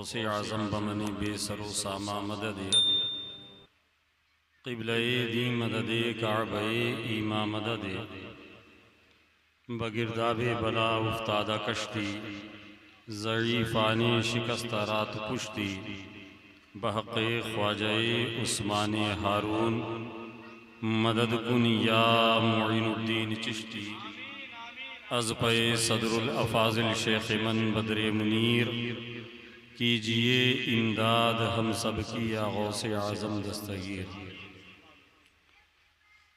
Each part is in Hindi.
गौसे आज़म बमनी बेसरो सामा मदद क़िबले दी मदद काबे ईमा मदद बगिरदाबे बला उफ्तादा कश्ती ज़ईफ़ानी शिकस्ता रात पुश्ती बहक़े ख्वाजे उस्मान हारून मदद कुन या मुइनुद्दीन चिश्ती अज़ पे सदरुल अफ़ाज़िल शेख़ मन बदरे मुनीर कीजिए इमदाद हम सब की या गौसे आज़म दस्तगीर।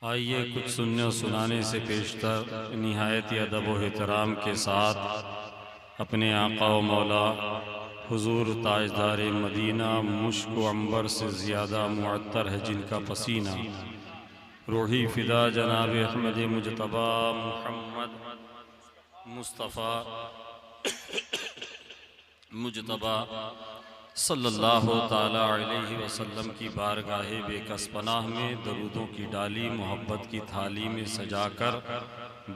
आइए कुछ सुनने और सुनाने से पेशतर निहायत अदब व एहतराम के साथ अपने आका व मौला हुजूर ताजदार मदीना मुश्क व अंबर से ज़्यादा मुअत्तर है जिनका पसीना, रूही फ़िदा जनाब अहमद मुजतबा मुहम्मद मुस्तफ़ा मुजतबा सल्लल्लाहु ताला अलैहि वसल्लम की बारगाहे बेकस पनाह में दरूदों की डाली मोहब्बत की थाली में सजाकर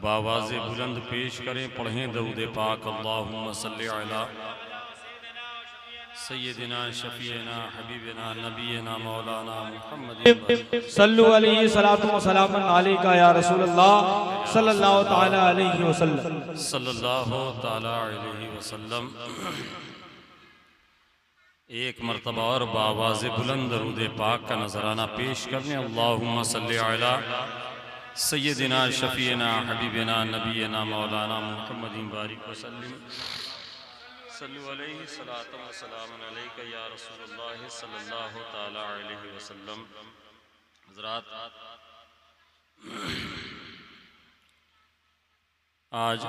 बावाज़े बुलंद पेश करें। पढ़ें दरूद पाक अल्लाहुम्मा सल्ली अला सय्यदिना शफ़ीना हबीबना नबीना मौलाना मुहम्मद सल्लु अलैहि सलातु व सलामुन अलैका या रसूलल्लाह सल्लल्लाहु ताला अलैहि वसल्लम सल्लल्लाहु ताला अलैहि वसल्लम। एक मरतबा और बावाज़े बुलंद दरूद पाक का नजराना पेश करने। अल्लाहुम्मा सल्ली अला सय्यदिना शफ़ीना हबीबना नबीना मौलाना मुहम्मदिन बारिक वसल्लम सल्लु अलैहि सलातु व सलामुन अलैका या रसूलल्लाह सल्लल्लाहु ताला अलैहि वसल्लम। हज़रात, आज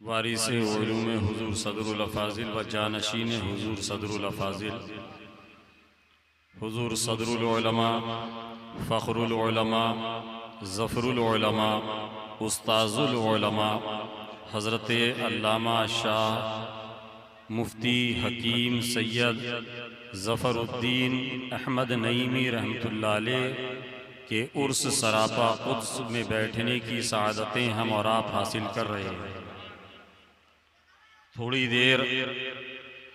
वारिसे उलूम हुजूर सदरुल अफ़ाज़िल व जानशीन हुजूर सदरुल अफ़ाज़िल हुजूर सदरुल उलमा फ़ख़रुल उलमा ज़फ़रुल उलमा उस्ताज़ुल उलमा हज़रत अल्लामा शाह मुफ्ती हकीम सैयद ज़फ़रुद्दीन अहमद नईमी रहमतुल्लाह अलैह के उर्स सरापा क़ुद्स में बैठने की सआदतें हम और आप हासिल कर रहे हैं। थोड़ी देर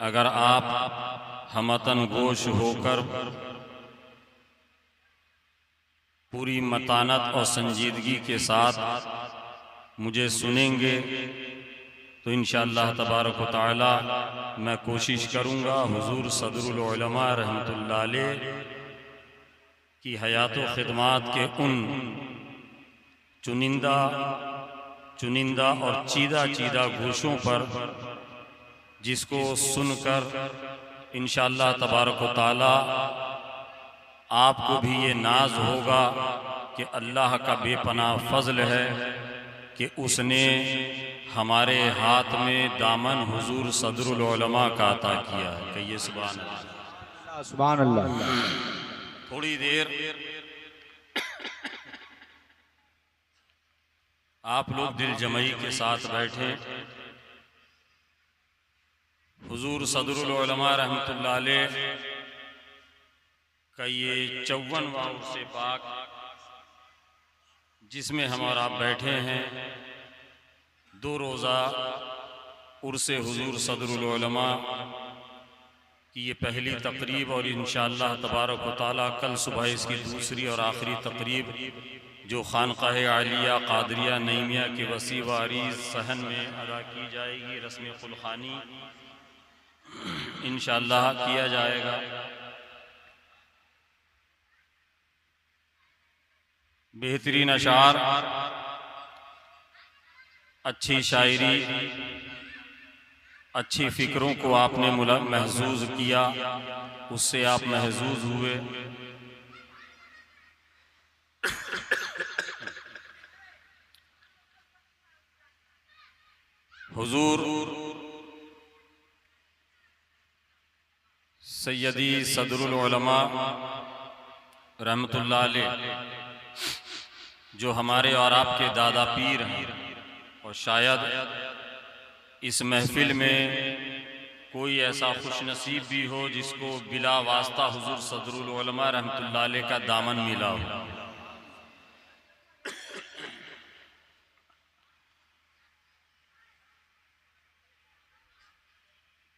अगर आप हमतन गोश होकर पूरी मतानत और संजीदगी के साथ मुझे सुनेंगे तो इंशाअल्लाह तबारक व तआला मैं कोशिश करूँगा हुजूर सदरुल उलमा रहमतुल्लाह अलैह की हयात व खिदमात के उन चुनिंदा और चीदा चीदा गोशों पर जिसको सुनकर इंशाअल्लाह तबारक व तआला आपको भी ये नाज होगा कि अल्लाह का बेपनाह फज़ल है कि उसने हमारे हाथ में दामन हुजूर सदरुल उलमा का अता किया है। कहिए सुभान अल्लाह। सुभान अल्लाह। थोड़ी देर आप लोग दिल जमई के साथ बैठे। हुजूर सदरुल उलमा रहमतुल्लाह अलैह का ये 54वां उर्स पाक जिसमें हम और आप बैठे हैं, 2 रोज़ा उर्स हुजूर सदरुल उलमा की ये पहली तकरीब और इंशाअल्लाह तबारक व तआला कल सुबह इसकी दूसरी और आखिरी तकरीब जो खानकाह आलिया कादरिया नईमिया के वसी व अरीज़ सहन में अदा की जाएगी, रस्म कुलखानी इंशाअल्लाह किया जाएगा। बेहतरीन अशार, अच्छी शायरी, अच्छी फ़िक्रों को आपने महसूस किया, उससे आप महसूस हुए। हुजूर सैयदी सदरुल उलमा रहमतुल्लाह अलैह जो हमारे और आपके दादा पीर हैं, और शायद इस महफिल में कोई ऐसा खुशनसीब भी हो जिसको बिला वास्ता हुजूर सदरुल उलमा रहमतुल्लाह अलैह का दामन मिला हो।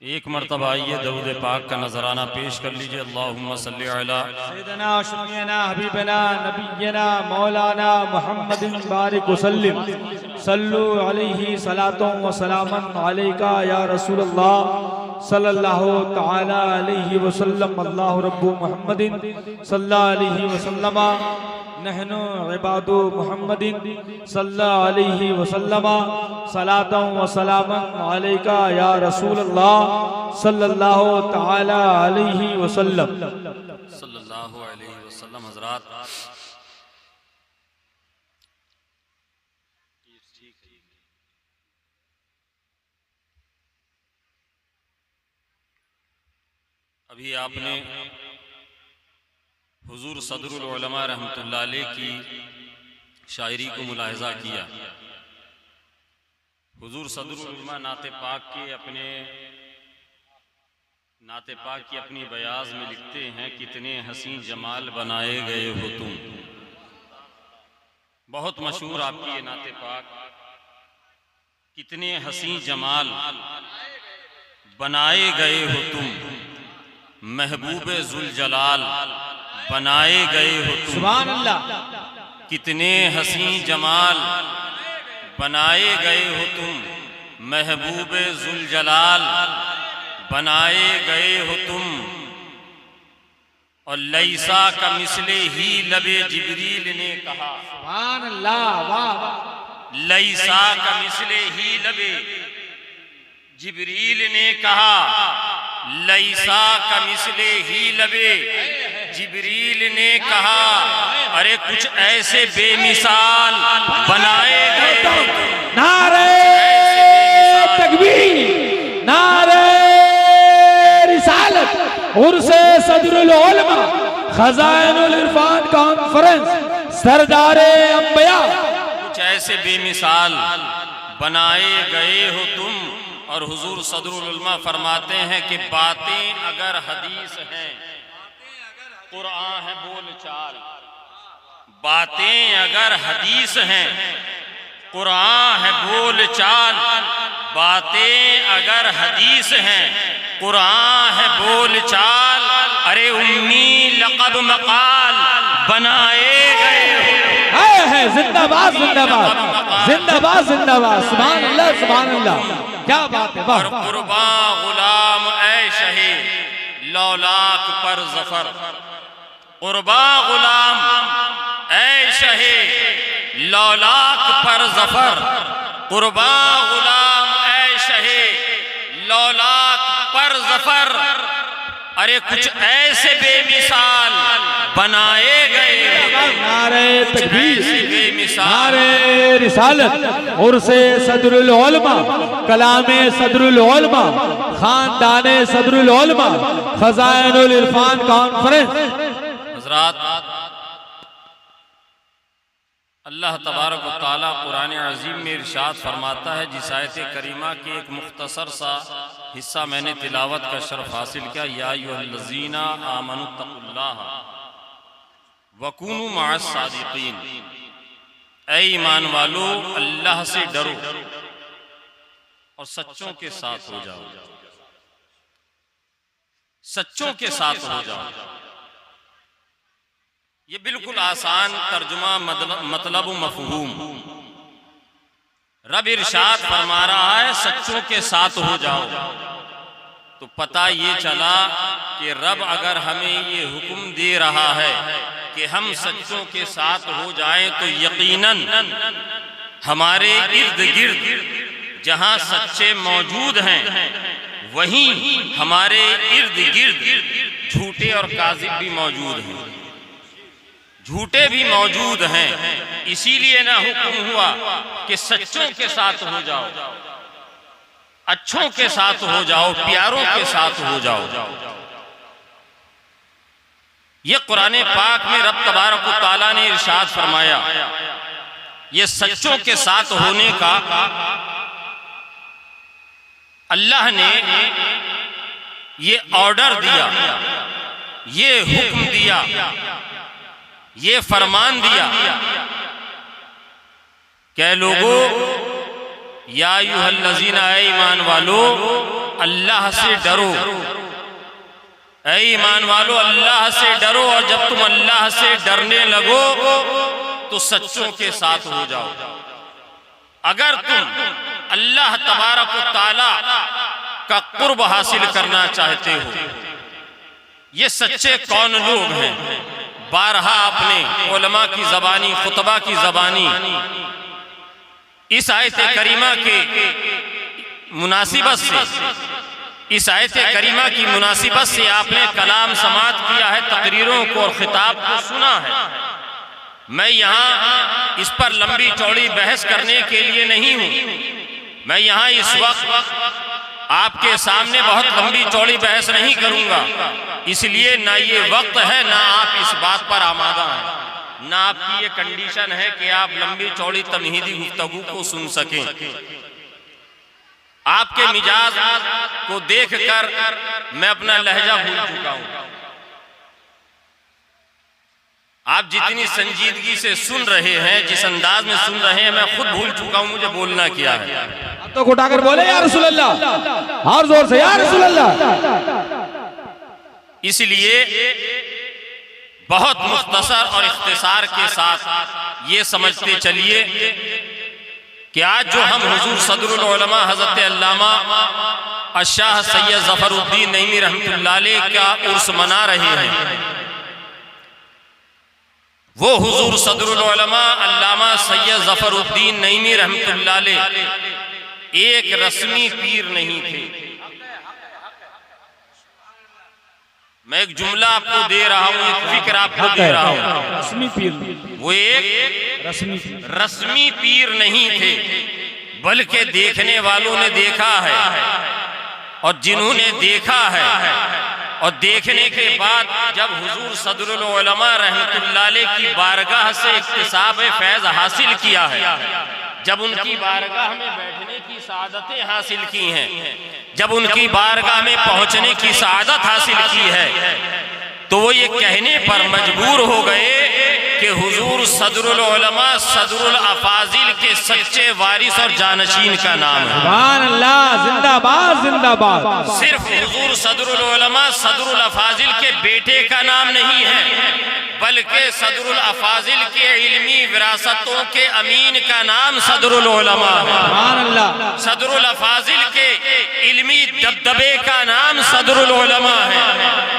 एक मरतबा आइए दरूद पाक का नजराना पेश कर लीजिए। अल्लाहुम्मा सल्ली अला सैयदना शफीना हबीबना नबियना मौलाना मुहम्मदिन बारिक वसल्लिम सल्लु अलैहि सलातो व सलामन अलैका या रसूलल्लाह सल्लल्लाहु तआला अलैहि वसल्लम। अल्लाहु रब्बु मुहम्मदिन सल्लल्लाहु अलैहि वसल्लम नहनु इबादु मुहम्मदिन सल्लल्लाहु अलैहि वसल्लम सलातो व सलामन अलैका या रसूलल्लाह सल्लल्लाहु तआला अलैहि वसल्लम। सल्लल्लाहु अलैहि वसल्लम। हजरात, अभी आपने हुजूर सदरुल उलमा रहमतुल्लाह अलैह की शायरी को मुलाहिजा किया। हुजूर सदरुल उलमा नाते पाक की अपनी बयाज में लिखते हैं, कितने हसीन जमाल बनाए गए हो तुम। बहुत मशहूर आपकी ये नाते पाक, कितने हसीन जमाल बनाए गए हो तुम, महबूबे जुल जलाल बनाए गए हो तुम। सुभान अल्लाह। कितने हसीन जमाल बनाए गए हो तुम, महबूबे जुल जलाल बनाए गए हो तुम। और लैसा का मिसले ही लबे जिब्रील ने कहा। सुभान अल्लाह, वाह वाह। लैसा का मिसले ही लबे जिब्रील ने कहा, लैसा का मिसले ही लबे जिब्रील ने कहा। अरे कुछ ऐसे बेमिसाल बनाए गए हो तुम। नारे तकबीर, नारे रिसालत, उर्से सदरुल उलमा, खजाइनुल इरफान कॉन्फ्रेंस, सरदारे अंबिया। कुछ ऐसे बेमिसाल बनाए गए हो तुम। और हुजूर सदरुल उलमा फरमाते हैं कि बातें अगर हदीस हैं, कुरान है बोल चाल। बातें अगर हदीस हैं, कुरान है बोल चाल। बातें अगर हदीस हैं, कुरान है बोल चाल। अरे उम्मी लक़ब मकाल बनाए गए हैं। जिंदाबाद जिंदाबाद जिंदाबाद जिंदाबाद। सुभान अल्लाह सुभान अल्लाह, क्या बात है। और कुर्बा गुलाम ऐ शहे लौलाक पर जफर। कुर्बा गुलाम ऐ शहे लौलाक पर जफर। कुर्बा गुलाम ऐ शहे लौलाक पर जफर। अरे कुछ ऐसे बेमिसाल बनाए गए, नारे तकबीर, बेमिसाल, नारे रिसालत, उर्से सदरुल उलमा, कलामे सदरुल उलमा, खानदाने सदरुल उलमा, खजाइनुल इरफान कॉन्फ्रेंस। हजरात, अल्लाह तबारक व तआला कुरान अजीम में इरशाद फरमाता है। जिस आयत करीमा के एक मुख्तसर सा हिस्सा मैंने तिलावत का शर्फ हासिल किया। या अय्युहल्लज़ीना आमनुत्तकुल्लाह वकूनू मअस सादिकीन। ऐ ईमान वालो, अल्लाह से डरो और सच्चों के साथ हो जाओ। सच्चों के साथ हो जाओ। ये बिल्कुल आसान तर्जुमा मतलब मफहूम। रब इरशाद फरमा रहा है सच्चों के साथ हो जाओ। तो पता ये चला कि रब अगर हमें ये हुक्म दे रहा है कि हम सच्चों के साथ हो जाएं, तो यकीनन हमारे इर्द गिर्द जहां सच्चे मौजूद हैं, वहीं हमारे इर्द गिर्द झूठे और काज़िब भी मौजूद हैं। झूठे भी मौजूद हैं। इसीलिए ना हुक्म हुआ कि सच्चों के साथ हो जाओ, अच्छों के साथ हो जाओ, प्यारों के साथ हो जाओ। ये कुरान पाक में रब तबारक व तआला ने इरशाद फरमाया। ये सच्चों के साथ होने का अल्लाह ने ये ऑर्डर दिया, ये हुक्म दिया, ये फरमान दिया। क्या लोगों, या अय्युहल्लज़ीना, ऐ ईमान वालो, अल्लाह से डरो। ऐ ईमान वालो, अल्लाह से डरो, और जब तुम अल्लाह से डरने लगो तो सच्चों के साथ हो जाओ। अगर तुम अल्लाह तबारक व तआला का कुर्ब हासिल करना चाहते हो, ये सच्चे कौन लोग हैं। बारहा आपने उलमा की ज़बानी, खुतबा की ज़बानी इस आयत करीमा के मुनासिबत से, इस आयत करीमा की मुनासिबत से आपने कलाम समात किया है, तकरीरों को और खिताब को सुना है। मैं यहाँ इस पर लंबी चौड़ी बहस करने के लिए नहीं हूँ। मैं यहाँ इस वक्त आपके सामने बहुत लंबी चौड़ी बहस नहीं करूँगा, इसलिए ना ये वक्त है, ना आप इस बात पर आमादा हैं, ना आपकी ये कंडीशन है कि आप लंबी चौड़ी तमहीदी गुफ्तगू को सुन सकें। आपके मिजाज को देखकर मैं अपना लहजा भूल चुका हूँ। आप जितनी संजीदगी से सुन रहे हैं, जिस अंदाज में सुन रहे हैं, मैं खुद भूल चुका हूँ मुझे बोलना क्या है। अब तो उठाकर बोले या रसूल अल्लाह, और जोर से या रसूल अल्लाह। इसलिए बहुत मुख्तसर और इख्तिसार के साथ ये समझते चलिए कि आज जो हम हुजूर सदरुल उलमा हज़रत अल्लामा अशाह सैयद ज़फ़रुद्दीन नईमी रहमतुल्लाह अलैह का उर्स मना रहे हैं, वो हुजूर सदरुल उलमा अल्लामा सैयद ज़फ़रुद्दीन नईमी रहमतुल्लाह अलैह एक रस्मी पीर नहीं थे। मैं एक जुमला आपको दे रहा हूँ, एक फिक्र आपको दे रहा हूँ। रस्मी पीर, वो एक रस्मी पीर नहीं थे, बल्कि देखने वालों ने देखा है, और जिन्होंने देखा है और देखने के बाद जब हुजूर सदरुल उलमा रहमतुल्लाह अलैह की बारगाह से इक्तिसाब फैज़ हासिल किया है, जब उनकी बारगाह में बैठने की सआदतें हासिल की हैं, जब उनकी बारगाह में पहुंचने की सआदत हासिल की है, तो वो ये कहने पर मजबूर हो गए कि हुजूर सदरुल उलमा सदरुल अफाजिल के सच्चे वारिस और जानशीन का नाम है। सुभान अल्लाह, जिंदाबाद जिंदाबाद। सिर्फ हुजूर सदरुल उलमा सदरुल अफाजिल के बेटे का नाम नहीं है, बल्कि सदरुल अफाजिल के इल्मी विरासतों के अमीन का नाम सदरुल उलमा है। सुभान अल्लाह। सदरुल अफाजिल के इल्मी दबदबे का नाम सदरुल उलमा है।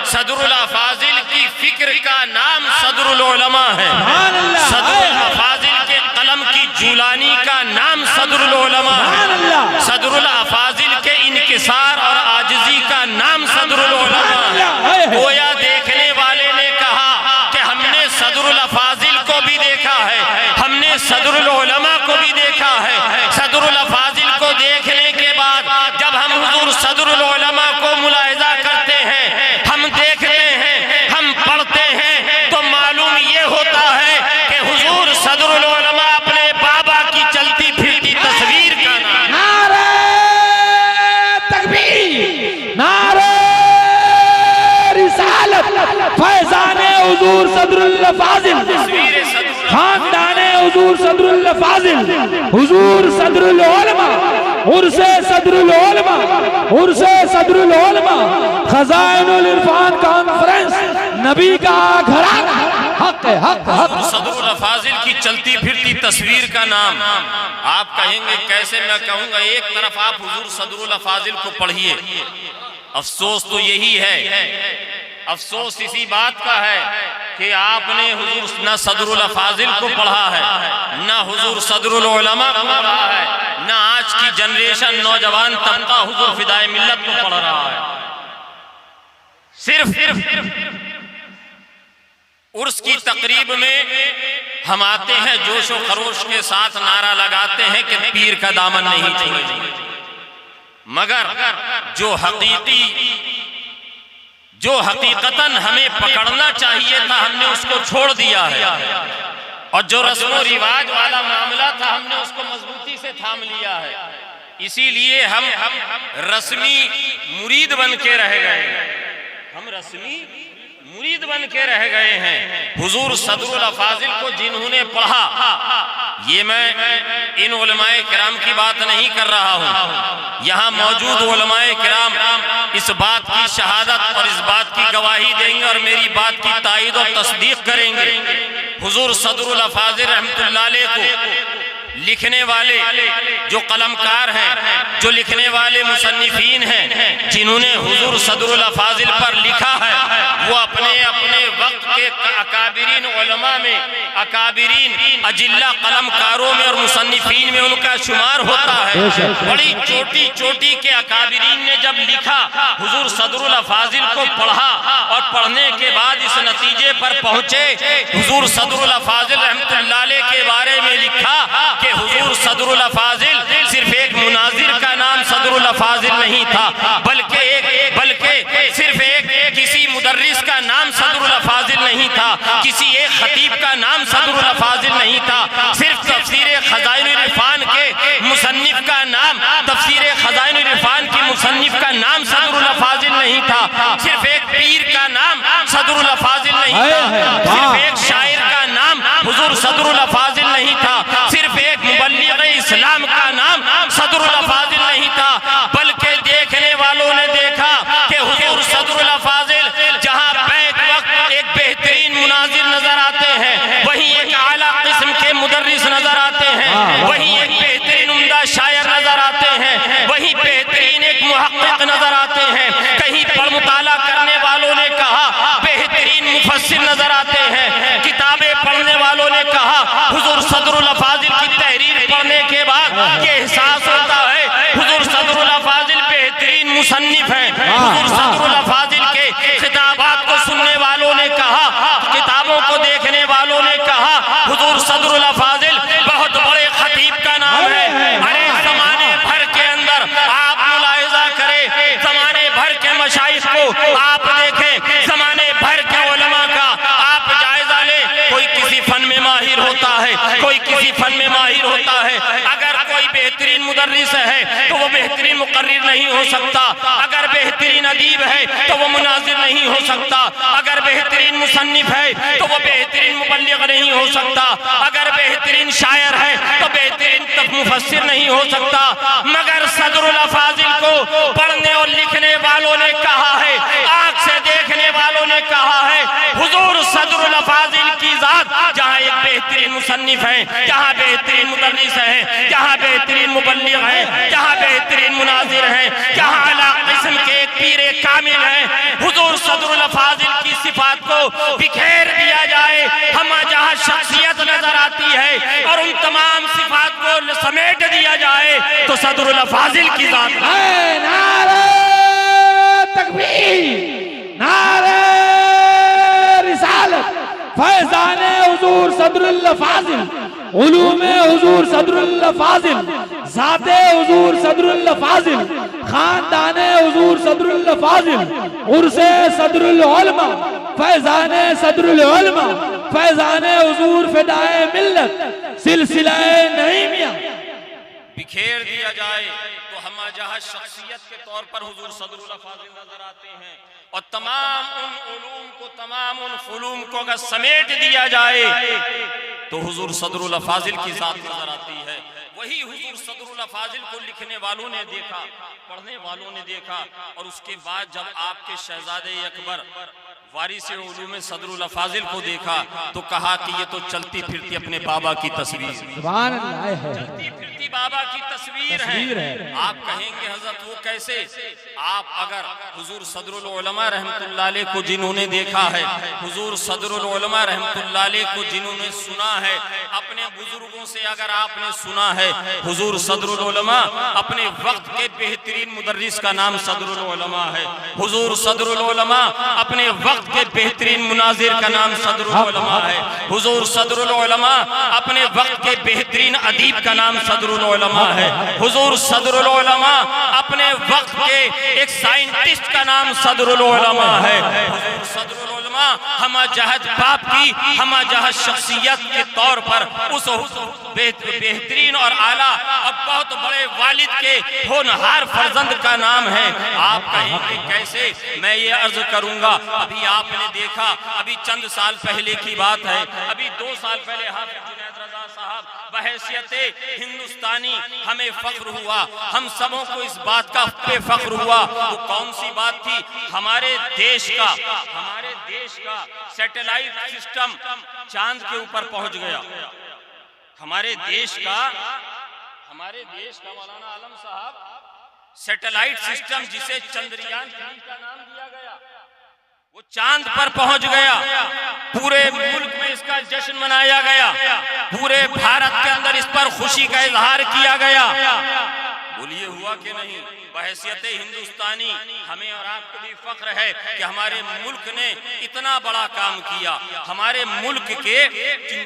सदरुल अफाजिल की फिक्र का नाम सदरुल उलमा है। सदरुल अफाजिल के कलम की जुलानी का नाम सदरुल उलमा है। सदरुल अफाजिल के इनकिसार और आजिजी का नाम सदरुल उलमा है। गोया देखने वाले ने कहा कि हमने सदरुल अफाजिल को भी देखा है, हमने सदरुल उलमा को भी देखा है। सदरुल अफाजिल को देखने के बाद जब हम हुजूर सदरुल उलमा को मुलाहिजा करते हैं, हम देखते हैं, हम पढ़ते हैं, तो मालूम ये होता है कि हुजूर सदरुल उलमा अपने बाबा की चलती फिरती तस्वीर का नाम। नारे तकबीर, नारे रिसालत, फैज़ाने हुजूर सदरुल फाजिल, खानदाने हुजूर सदरुल फाजिल, हुजूर सदरुल उलमा, उर्से सदरुल उलमा, उर्से सदरुल उलमा, खज़ाइनुल इरफान कॉन्फ्रेंस, नबी का घराना, हक है, हक हक। सदरुल फाजिल की चलती फिरती तस्वीर का नाम। आप कहेंगे कैसे? मैं कहूंगा, एक तरफ आप हुजूर सदरुल फाजिल को पढ़िए, अफसोस तो यही है, अफसोस इसी बात का है कि आपने हुजूर न सदरुल फाजिल को पढ़ा है, न हुजूर सदरुल उलमा को पढ़ा है, न आज की जनरेशन नौजवान तबका हुजूर फिदाए मिल्लत को पढ़ रहा है। सिर्फ उर्स की तकरीब में हम आते हैं, जोश और खरोश के साथ नारा लगाते हैं कि पीर का दामन नहीं छोड़ेंगे, मगर जो हकीकतन हमें पकड़ना चाहिए था हमने उसको छोड़ दिया है, और जो रस्म रिवाज वाला मामला था हमने उसको मजबूती से थाम लिया है। इसीलिए हम रस्मी मुरीद बन के रह गए, हम रस्मी मुरीद बन के रह गए हैं। हुजूर सदरुल फाजिल को जिन्होंने पढ़ा ये मैं इन उलमाए किराम की बात नहीं कर रहा हूँ, यहाँ मौजूद उलमाए किराम इस बात की शहादत और इस बात की गवाही देंगे और मेरी बात की तायीद और तस्दीक करेंगे। हुजूर सदरुल अफाजिल रहमतुल्लाह अलैह को लिखने वाले जो कलमकार हैं, जो लिखने वाले मुसन्निफीन हैं, जिन्होंने हुजूर सदरुल अफाजिल पर लिखा है, वो अपने अपने वक्त के अकाबिरीन उलमा में, अकाबिरीन अजिल्ला कलमकारों में और मुसन्निफीन में उनका शुमार होता है। बड़ी छोटी छोटी के अकाबिरीन ने जब लिखा, हुजूर सदरुल अफाजिल को पढ़ा और पढ़ने के बाद इस नतीजे पर पहुंचे, हुजूर सदरुल अफाजिल रहमतुल्लाह अलैह के बारे में लिखा कि हुजूर सदरुल अफाजिल सिर्फ एक मुनाजिर का नाम सदरुल अफाजिल नहीं था, बल्कि सिर्फ एक किसी मुदर्रिस का नाम सदरुल अफाजिल नहीं था, किसी एक खतीब का नाम सदरुल अफाजिल नहीं था, सिर्फ तफसीर खजाइनुल इरफान के मुसन्निफ का नाम, तफसीर खजाइनुल इरफान की मुसन्निफ का नाम सदरुल अफाजिल नहीं था, सिर्फ एक पीर का नाम सदरुल अफाजिल नहीं था, सिर्फ एक शायर का नाम हुजूर सदरुल अफाजिल नहीं था, सिर्फ एक मुबल्लिग इस्लाम का नाम सदरुल अफाजिल नहीं था, बल्कि देखने वालों ने देखा कि हुजूर सदरुल अफाजिल जहां बैक वक्त एक बेहतरीन मुनाजिर नजर आते हैं, वहीं एक आला किस्म के मुदर्रिस नजर आते हैं, वहीं एक बेहतरीन उम्दा शायर नजर आते हैं, वहीं बेहतरीन एक मुहक्किक नजर आते हैं, कहीं पर मुताला करने वालों ने कहा बेहतरीन मुफस्सिर नजर आते हैं, किताबें पढ़ने वालों ने कहा हुजूर सदरुल अफाजिल की तहरीर पढ़ने के बाद ये एहसास होता है हुजूर सदरुल अफाजिल बेहतरीन मुसन्निफ हैं। हुजूर सदरुल अफाजिल के खिताबात को सुनने वालों ने कहा, किताबों को देखने वालों ने कहा हुजूर सदरुल अफाजिल बहुत बड़े खतीब का नाम है। अरे जमाने भर के अंदर आप मुलाहिजा करें, जमाने भर के मशाइख को आप देखें, जमाने भर के उलमा का आप जायजा लें, कोई किसी फन में माहिर होता है, कोई किसी फन में माहिर होता है, अगर कोई बेहतरीन मुदर्रिस है तो वो बेहतरीन मुकर्रिर नहीं हो सकता, अगर बेहतरीन अदीब है तो वो मुनाजिर नहीं हो सकता, अगर बेहतरीन मुसन्निफ है तो वो बेहतरीन मुबल्लिग नहीं हो सकता, अगर बेहतरीन शायर है तो बेहतरीन मुफस्सिर नहीं हो सकता, मगर सदरुल अफाजिल को पढ़ने और लिखने वालों ने कहा है, आंख से देखने वालों ने कहा है हुजूर सदरुल अफाजिल की जात जहाँ एक बेहतरीन मुसन्निफ है, जहाँ बेहतरीन मुदर्रिस है, जहाँ बेहतरीन मुबल्लिग है, जहाँ बेहतरीन मुनाजिर है, जहाँ आला किस्म के एक पीरे कामिल है, हुजूर सदरुल अफाजिल की सिफात को बिखेर दिया जाए, हम जहाँ शख्सियत नजर आती है और उन तमाम सिफात को समेट दिया जाए तो सदरुल अफाजिल की जात। नारे तकबीर, नारे रिसालत, फैज़ाने हुजूर सदरुल अफाजिल, उलूमे हुजूर सदरुल अफाजिल, ज़ाते हुजूर सदरुल अफाजिल, खानदाने हुजूर सदरुल अफाजिल, उर्से सदरुल उलमा, फैज़ाने सदरुल उलमा, फैज़ाने हुजूर फिदाए मिल्लत, सिलसिलाए नईमिया बिखेर दिया जाए तो हम जहाँ शख्सियत के तौर पर हुजूर सदरुल अफाजिल नजर आते हैं और तमाम उन उलूम को, तमाम उन फुलूम को अगर समेट दिया जाए तो हुजूर सदरुल अफाजिल की जात नजर आती है। वही हुजूर सदरुल अफाजिल को लिखने वालों ने देखा, पढ़ने वालों ने देखा और उसके बाद जब आपके शहजादे अकबर वारिसे उलूम सदरुल अफाजिल को देखा तो कहा कि ये तो चलती फिरती अपने बाबा की तस्वीर, सुभान अल्लाह है, चलती फिरती बाबा की तस्वीर है। आप कहेंगे हजरत वो कैसे? आप अगर हुजूर सदरुल उलमा रहमतुल्लाह अलैह को जिन्होंने देखा है, हुजूर सदरुल उलमा रहमतुल्लाह अलैह को जिन्होंने सुना है, अपने बुजुर्गों से अगर आपने सुना है हुजूर सदरुल उलमा अपने वक्त के बेहतरीन मुदर्रिस का नाम सदरुल उलमा है, हुजूर सदरुल उलमा अपने वक्त के बेहतरीन मुनाजिर का नाम सदरुल उलमा है, हुजूर सदरुल उलमा अपने वक्त के बेहतरीन अदीब का नाम सदरुल उलमा है, हुजूर सदरुल उलमा अपने वक्त के एक साइंटिस्ट का नाम सदरुल उलमा है, हुजूर सदरुल उलमा हम जहद बाप की, हम जहद शख्सियत के तौर पर उस बेहतरीन और आला और बहुत बड़े वालिद के होनहार फर्जंद का नाम है। आप कहेंगे कैसे? मैं ये अर्ज करूंगा, अभी आपने देखा, अभी चंद साल पहले की बात है, अभी 2 साल पहले हाफिज जुनैद रजा साहब साहब, बहैसियते हिंदुस्तानी हमें फख्र हुआ, हम सबों को इस बात का पे फख्र हुआ। वो कौन सी बात थी? हमारे देश का सैटेलाइट सिस्टम चांद के ऊपर पहुंच गया। हमारे देश का मौलाना आलम साहब सैटेलाइट सिस्टम, जिसे चंद्रयान 3 का नाम दिया गया, वो चांद पर पहुंच गया। पूरे मुल्क में इसका जश्न मनाया गया, पूरे भारत के अंदर इस पर खुशी का इजहार किया गया। बोलिए हुआ कि नहीं? बहैसियत हिंदुस्तानी हमें और आपको भी फख्र है कि हमारे मुल्क ने इतना बड़ा काम किया। हमारे मुल्क के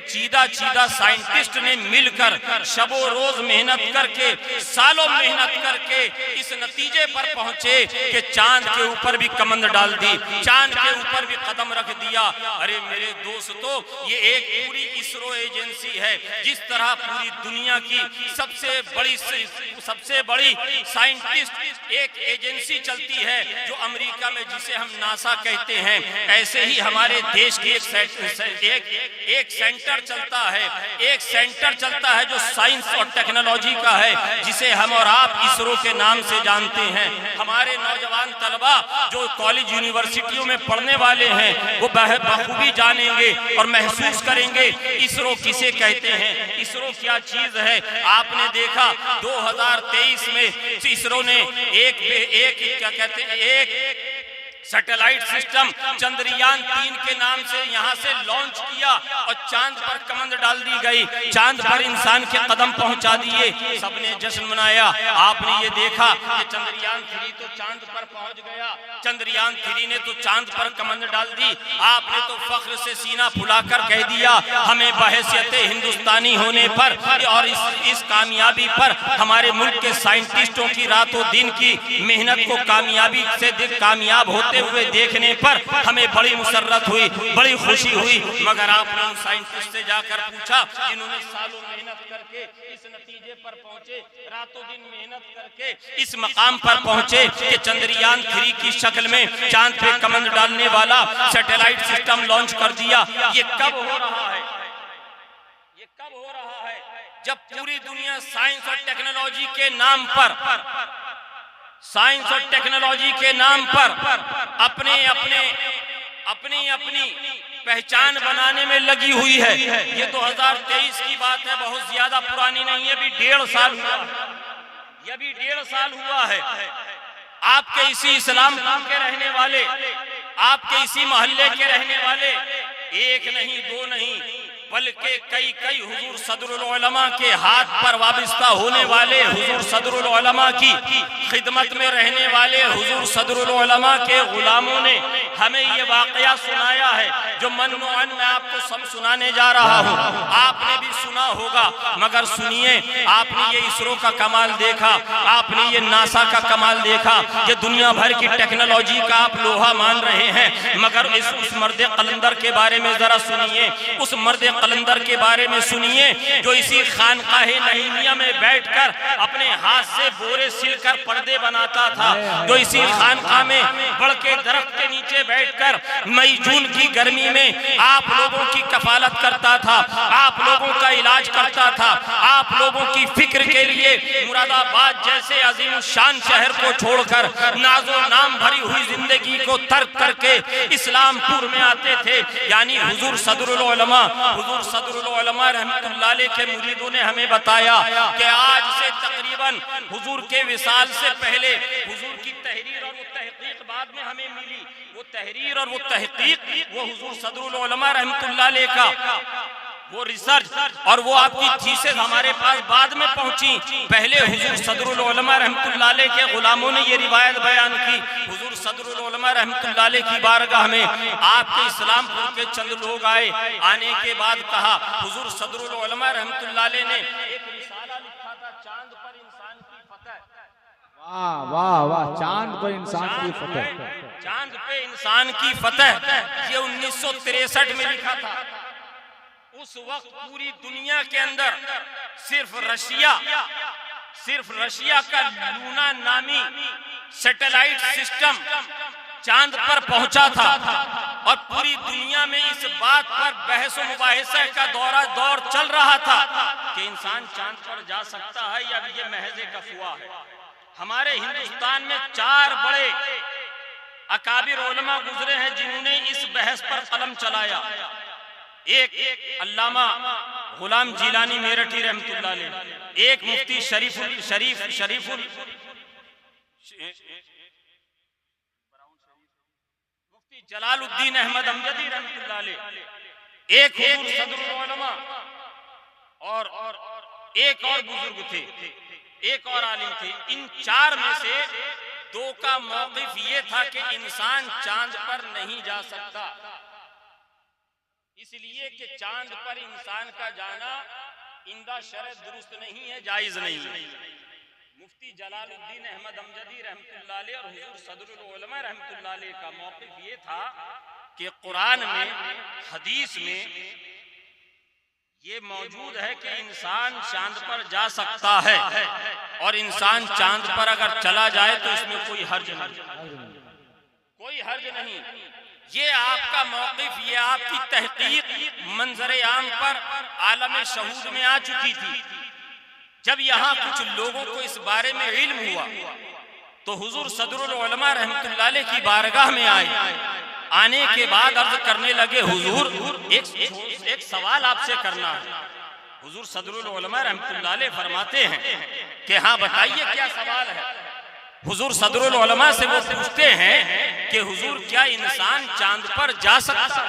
चीदा साइंटिस्ट ने मिलकर शबो रोज मेहनत करके, सालों मेहनत करके इस नतीजे पर पहुंचे कि चांद के ऊपर भी कमंद डाल दी, चांद के ऊपर भी कदम रख दिया। अरे मेरे दोस्तों, ये एक पूरी इसरो एजेंसी है। जिस तरह पूरी दुनिया की सबसे बड़ी साइंटिस्ट एक एजेंसी चलती है जो अमेरिका में, जिसे हम नासा कहते हैं, ऐसे ही हमारे देश की एक सेंटर चलता है जो साइंस और टेक्नोलॉजी का है, जिसे हम और आप इसरो के नाम से जानते हैं। हमारे नौजवान तलबा जो कॉलेज यूनिवर्सिटियों में पढ़ने वाले हैं वो बखूबी जानेंगे और महसूस करेंगे इसरो किसे कहते हैं, इसरो क्या चीज है। आपने देखा 2023 में इसरो ने एक सैटेलाइट सिस्टम चंद्रयान 3 के नाम से यहाँ से लॉन्च किया और चांद पर कमंद डाल दी गई, चांद पर इंसान के कदम पहुंचा दिए, सबने जश्न मनाया। आपने ये देखा कि चंद्रयान 3 तो चांद पर पहुंच गया, चंद्रयान 3 ने तो चांद पर कमंद डाल दी। आपने तो फख्र से सीना फुलाकर कह दिया, हमें बहैसियत हिंदुस्तानी होने पर और इस कामयाबी पर हमारे मुल्क के साइंटिस्टों की रातों दिन की मेहनत को कामयाब होते हुए देखने पर हमें बड़ी मुसर्रत हुई, बड़ी खुशी हुई। मगर आपने उन साइंटिस्ट से जाकर पूछा जिन्होंने सालों मेहनत करके इस नतीजे पर पहुंचे, रातों दिन मेहनत करके इस मकाम पर पहुंचे कि चंद्रयान 3 की शक्ल में चांद पे कमंद डालने वाला सैटेलाइट सिस्टम लॉन्च कर दिया। ये कब हो रहा है? जब पूरी दुनिया साइंस और टेक्नोलॉजी के नाम पर अपनी पहचान बनाने में लगी हुई है। ये 2023 की बात है, बहुत ज्यादा पुरानी नहीं है, अभी 1.5 साल हुआ है। आपके इसी इस्लामपुर के रहने वाले, आपके इसी मोहल्ले के रहने वाले, एक नहीं दो नहीं बल्कि कई हुजूर सदरुल उलमा के हाथ पर वाबिस्ता होने वाले, हुजूर सदरुल उलमा की खिदमत में रहने वाले, हुजूर सदरुल उलमा के गुलामों ने हमें ये वाकया सुनाया है जो मनमुअन मैं आपको सब सुनाने जा रहा हूँ। आपने भी सुना होगा, मगर सुनिए, आपने ये इसरो का कमाल देखा, आपने ये नासा का कमाल देखा, ये दुनिया भर की टेक्नोलॉजी का आप लोहा मान रहे हैं, मगर उस मर्द कलंदर के बारे में जरा सुनिए, उस मर्द कलंदर के बारे में सुनिए जो इसी खानकाहे नईमिया में बैठकर अपने हाथ से बोरे सिलकर पर्दे बनाता था, जो इसी खानकाह में बड़ के दरख्त के नीचे बैठकर मई जून की गर्मी में आप लोगों की कफालत करता था, आप लोगों का इलाज करता था, आप लोगों की फिक्र के लिए मुरादाबाद जैसे अजीम शान शहर को छोड़कर नाजो नाम भरी हुई जिंदगी को तर्क करके इस्लामपुर में आते थे। यानी हुजूर सदरुल उलमा रहमतुल्लाह अलैह के मुरीदों ने हमें बताया कि आज से तकरीबन हुजूर के विसाल से पहले हुजूर की तहरीर और वो तहकीक बाद में हमें मिली। वो तहरीर और वो तहकीक वो हुजूर सदरुल उलमा रहमतुल्लाह अलैह का वो रिसर्च और वो आपकी थीसिस हमारे पास बाद में पहुंची। पहले हुजूर सदरुल उलमा रहमतुल्लाह अलैह के गुलामों ने ये रिवायत बयान की। हुजूर सदरुल उलमा रहमतुल्लाह अलैह की बारगाह में आपके इस्लामपुर के चंद लोग आए। आने के बाद कहा, हुजूर सदरुल उलमा रहमतुल्लाह अलैह ने एक रिसाला लिखा था, चांद पर इंसान की फतह। वाह वाह वाह, चांद पर इंसान की फतह, चांद पे इंसान की फतह, ये 1963 में लिखा था। उस वक्त पूरी दुनिया के अंदर सिर्फ रशिया का लूना नामी सैटेलाइट सिस्टम चांद पर पहुंचा था और पूरी दुनिया में इस बात पर बहस मुबाहिसा का दौर चल रहा था कि इंसान चांद पर जा सकता है या ये महज एक अफवाह है। हमारे हिंदुस्तान में 4 बड़े अकाबिर उलमा गुजरे हैं जिन्होंने इस बहस पर कलम चलाया। एक अल्लामा गुलाम जिलानी मेरठी रहमतुल्लाह अलैह, एक मुफ्ती शरीफुल मुफ्ती जलालुद्दीन अहमद अमजदी रहमतुल्लाह अलैह, एक हुजूर सदरुल उलमा और एक और बुजुर्ग थे, एक और आलिम थे। इन 4 में से 2 का मौक़िफ़ ये था कि इंसान चांद पर नहीं जा सकता, इसलिए कि चांद पर इंसान का जाना इंदा शरअ दुरुस्त नहीं है, जायज नहीं है। मुफ्ती जलालुद्दीन अहमद अमजदी रहमतुल्लाह अलैह और हुजूर सदरुल उलमा रहमतुल्लाह अलैह का मौक़िफ़ ये था कि कुरान में, हदीस में ये मौजूद है कि इंसान चांद पर जा सकता है और इंसान चांद पर अगर चला जाए तो इसमें कोई हर्ज नहीं। ये आपका मौक़िफ़, ये आपकी तहक़ीक़ मंजर आम पर आलम शहूद में आ चुकी थी। जब यहाँ कुछ लोगों को इस बारे में इल्म हुआ तो हुजूर सदरुल उलमा रहमतुल्लाह अलैह की बारगाह में आए। आने के बाद अर्ज करने लगे, हुजूर एक सवाल आपसे करना है। हुजूर सदरुल उलमा रहमतुल्लाह अलैह फरमाते हैं कि हाँ बताइए क्या सवाल है। हुजूर सदरुल उलमा से वो पूछते हैं कि हुजूर क्या इंसान चांद पर जा सकता है?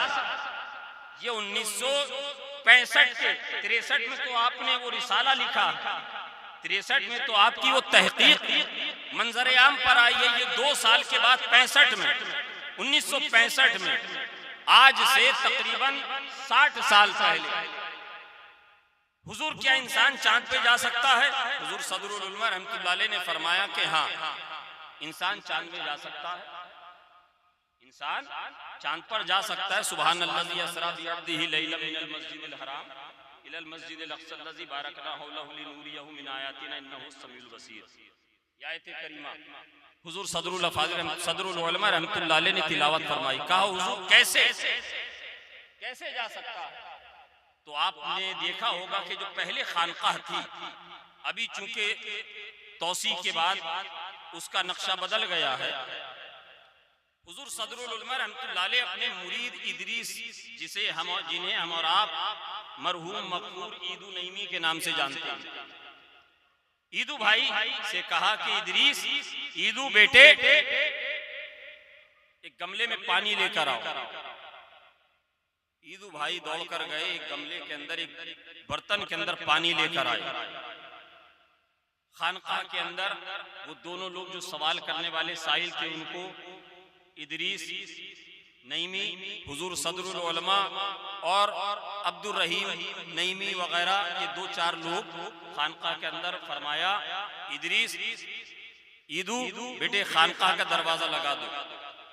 ये 1965 के 63 में तो आपने वो रिसाला लिखा, 63 में तो आपकी वो तहक़ीक़ मंजर आम पर आई है। ये 2 साल के बाद 65 में 1965 में, आज से तकरीबन 60 साल पहले हुजूर क्या इंसान चांद पे जा सकता है? हुजूर सदरुल उलमा रहमतुल्लाह अलैह ने फरमाया कि हाँ, इंसान चांद में जा सकता है, इंसान चांद पर जा सकता है। सुबहानल्लाज़ी अस्रा बिअब्दिही लैलन मिनल मस्जिदिल हराम इलल मस्जिदिल अक़सा अल्लज़ी बारकना हौलहु लिनूरियहु मिन आयातिना इन्नहु समीउल बसीर। ये आयत करीमा हुजूर सदरुल उलमा रहमतुल्लाह अलैह ने तिलावत फरमाई। कहा हुजूर कैसे जा सकता है? तो आपने देखा होगा कि जो पहले खानकाह थी, अभी चूंकि तौसी के बाद उसका नक्शा बदल गया है। हुजूर सदरुल उलमा रहमतुल्लाह अलैह अपने मुरीद इदरीस, जिन्हें हम और आप मरहूम मक़बूर ईदू नईमी के नाम से जानते हैं, ईदू भाई से कहा कि इदरीस, ईदू बेटे, एक गमले में पानी लेकर आओ। ईदू भाई दौड़ कर गए, एक गमले के अंदर, एक बर्तन के अंदर पानी लेकर आए। खानकाह के अंदर वो दोनों लोग जो सवाल करने वाले साइल थे, उनको इदरीस नईमी, हुजूर सदरुल उलमा और अब्दुर रहीम नईमी वगैरह, ये 2-4 लोग खानकाह के अंदर फरमाया, इदरीस, ईदू बेटे खानकाह का दरवाजा लगा दो,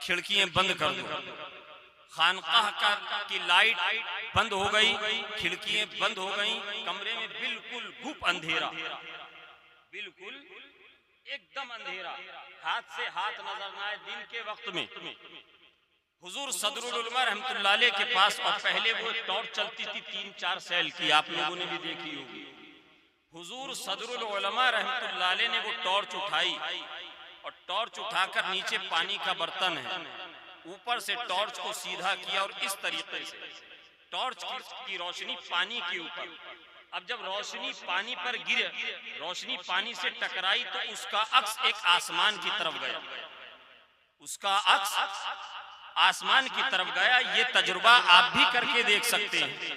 खिड़कियां बंद कर दो। खानकाह की लाइट बंद हो गई, खिड़कियां बंद हो गई, कमरे में बिल्कुल गुप अंधेरा, बिल्कुल एकदम अंधेरा, हाथ से हाथ नजर न आए। दिन के वक्त में हुजूर सदरुल उलमा रहमतुल्लाह अलैह के पास, और पहले वो टॉर्च चलती थी 3-4 सेल की, आप लोगों ने भी देखी होगी। हुजूर सदरुल उलमा रहमतुल्लाह अलैह ने वो टॉर्च उठाई और टॉर्च उठाकर, नीचे पानी का बर्तन है, ऊपर से टॉर्च को सीधा किया और इस तरीके से टॉर्च की रोशनी पानी के ऊपर। अब जब रोशनी पानी पर गिरे, रोशनी पानी से टकराई तो उसका अक्स एक आसमान की तरफ गया, उसका अक्स आसमान की तरफ गया। ये तजुर्बा आप भी करके देख सकते हैं।